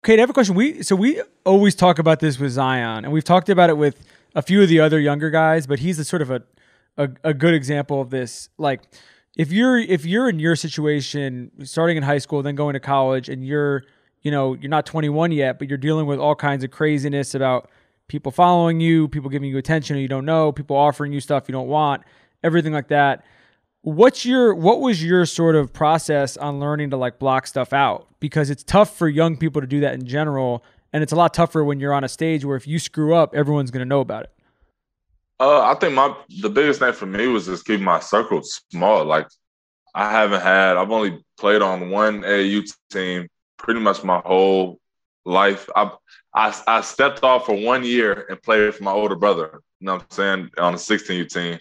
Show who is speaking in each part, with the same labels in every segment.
Speaker 1: Kate, I have a question. We always talk about this with Zion, and we've talked about it with a few of the other younger guys, but he's a sort of a good example of this. Like, if you're in your situation, starting in high school, then going to college, and you're not 21 yet, but you're dealing with all kinds of craziness about people following you, people giving you attention you don't know, people offering you stuff you don't want, everything like that. What was your sort of process on learning to like block stuff out? Because it's tough for young people to do that in general, and it's a lot tougher when you're on a stage where if you screw up, everyone's going to know about it.
Speaker 2: I think the biggest thing for me was just keeping my circle small. Like I've only played on one AAU team pretty much my whole life. I stepped off for 1 year and played for my older brother. You know what I'm saying, on a 16U team.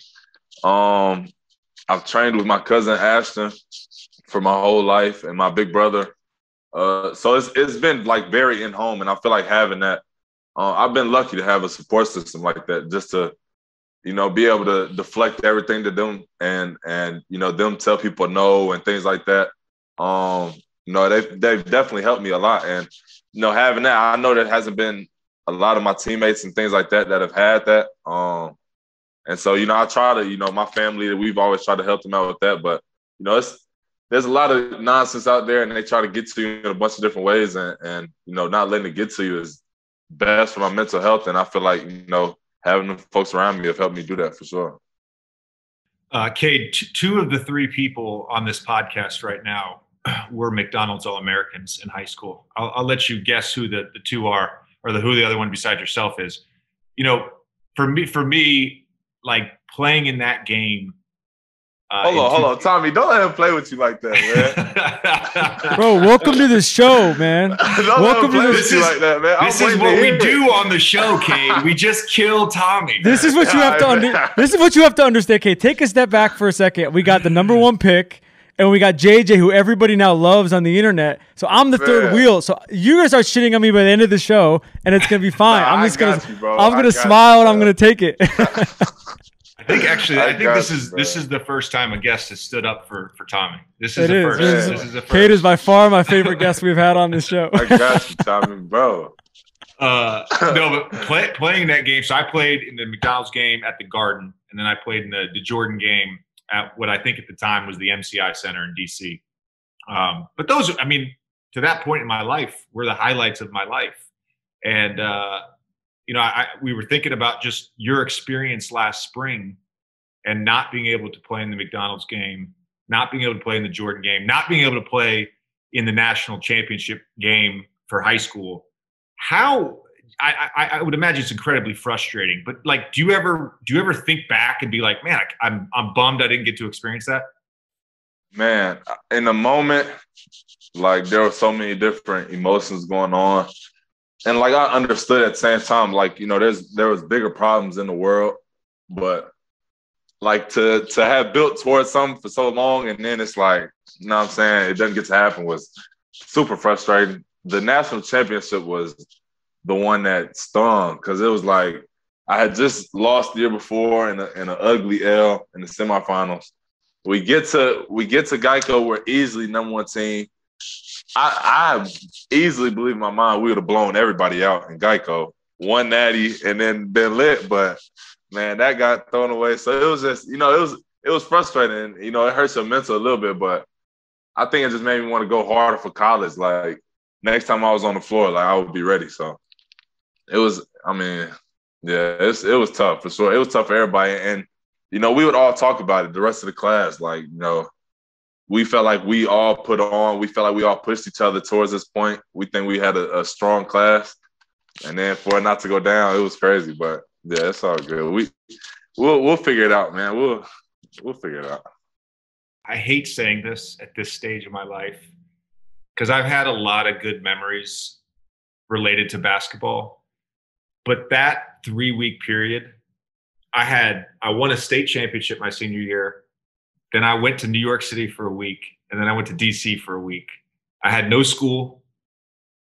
Speaker 2: I've trained with my cousin Ashton for my whole life and my big brother. So it's been like very in home, and I feel like having that. I've been lucky to have a support system like that, just to, be able to deflect everything to them and them tell people no and things like that. They've definitely helped me a lot, and having that, I know there hasn't been a lot of my teammates and things like that have had that. And so, I try to, my family, we've always tried to help them out with that. But, there's a lot of nonsense out there, and they try to get to you in a bunch of different ways. And not letting it get to you is best for my mental health. And I feel like, having the folks around me have helped me do that for sure.
Speaker 3: Cade, two of the three people on this podcast right now were McDonald's All-Americans in high school. I'll let you guess who the two are, or who the other one besides yourself is. For me, like playing in that game.
Speaker 2: Hold on, Tommy. Don't let him play with you like that,
Speaker 1: man. Bro, welcome to the show, man.
Speaker 2: Welcome to this like that, man.
Speaker 3: This is what we do on the show, Cade. We just kill Tommy.
Speaker 1: This is what you have to This is what you have to understand, Cade. Take a step back for a second. We got the number one pick, and we got JJ, who everybody now loves on the internet. So I'm the third wheel. So you're gonna start shitting on me by the end of the show, and it's gonna be fine. I'm gonna smile and I'm gonna take it.
Speaker 3: I think this is the first time a guest has stood up for Tommy. This is the first. This is the first.
Speaker 1: Cade is by far my favorite guest we've had on this show.
Speaker 2: I got you, Tommy, bro.
Speaker 3: No, but playing that game. So I played in the McDonald's game at the Garden, and then I played in the Jordan game at what I think at the time was the MCI Center in DC. But those, to that point in my life, were the highlights of my life. And we were thinking about just your experience last spring and not being able to play in the McDonald's game, not being able to play in the Jordan game, not being able to play in the national championship game for high school. How I would imagine it's incredibly frustrating, but like, do you ever think back and be like, man, I'm bummed I didn't get to experience that?
Speaker 2: Man, in the moment, like there were so many different emotions going on. And like I understood at the same time, like, there was bigger problems in the world, but like to have built towards something for so long, and then it's like, you know what I'm saying, it doesn't get to happen, was super frustrating. The national championship was the one that stung, because it was like I had just lost the year before in an ugly L in the semifinals. We get to Geico, we're easily number one team. I easily believe in my mind we would have blown everybody out in Geico, won natty, and then been lit. But man, that got thrown away. So it was just, it was frustrating. It hurts your mental a little bit, but I think it just made me want to go harder for college. Like next time I was on the floor, like I would be ready. So it was, it was tough for sure. It was tough for everybody, and we would all talk about it. The rest of the class, like we felt like we all put on. We felt like we all pushed each other towards this point. We think we had a strong class, and then for it not to go down, it was crazy. But yeah, it's all good. We'll figure it out, man. We'll figure it out.
Speaker 3: I hate saying this at this stage of my life because I've had a lot of good memories related to basketball, but that 3-week period, I won a state championship my senior year. Then I went to New York City for a week, and then I went to DC for a week. I had no school.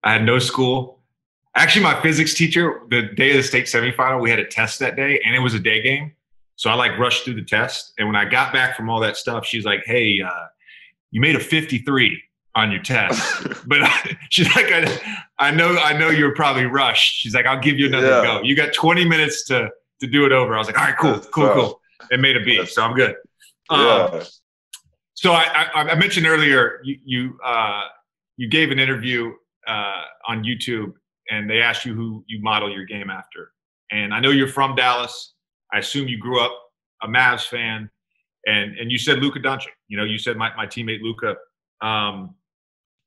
Speaker 3: Actually, my physics teacher, the day of the state semifinal, we had a test that day, and it was a day game. So I rushed through the test. And when I got back from all that stuff, she's like, hey, you made a 53. on your test. But she's like, I know you were probably rushed. She's like, I'll give you another go. You got 20 minutes to do it over. I was like, all right, cool. It made a B, so I'm good. So I mentioned earlier you gave an interview on YouTube, and they asked you who you model your game after. And I know you're from Dallas. I assume you grew up a Mavs fan, and you said Luka Doncic. You said my teammate Luka.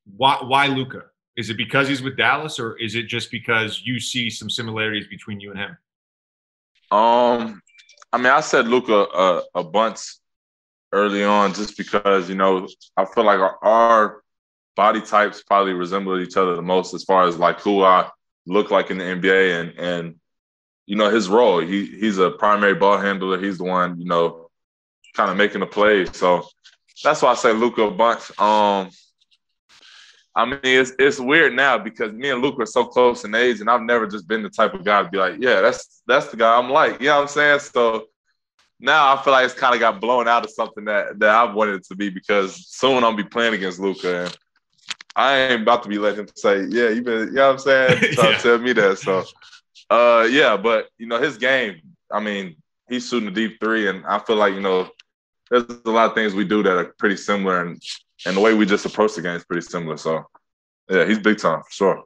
Speaker 3: Why Luka? Is it because he's with Dallas, or is it just because you see some similarities between you and him?
Speaker 2: I mean, I said Luka a bunch early on, just because I feel like our body types probably resemble each other the most as far as like who I look like in the NBA and his role. He's a primary ball handler. He's the one kind of making the play. So that's why I say Luka a bunch. I mean, it's weird now because me and Luka are so close in age, and I've never just been the type of guy to be like, yeah, that's the guy I'm like. You know what I'm saying? So now I feel like it's kind of got blown out of something that I've wanted it to be, because soon I'll be playing against Luka, and I ain't about to be letting him say, yeah, you know what I'm saying? Trying to tell me that. So, but, his game, I mean, he's shooting a deep three, and I feel like, there's a lot of things we do that are pretty similar, and the way we just approach the game is pretty similar. So, yeah, he's big time, for sure.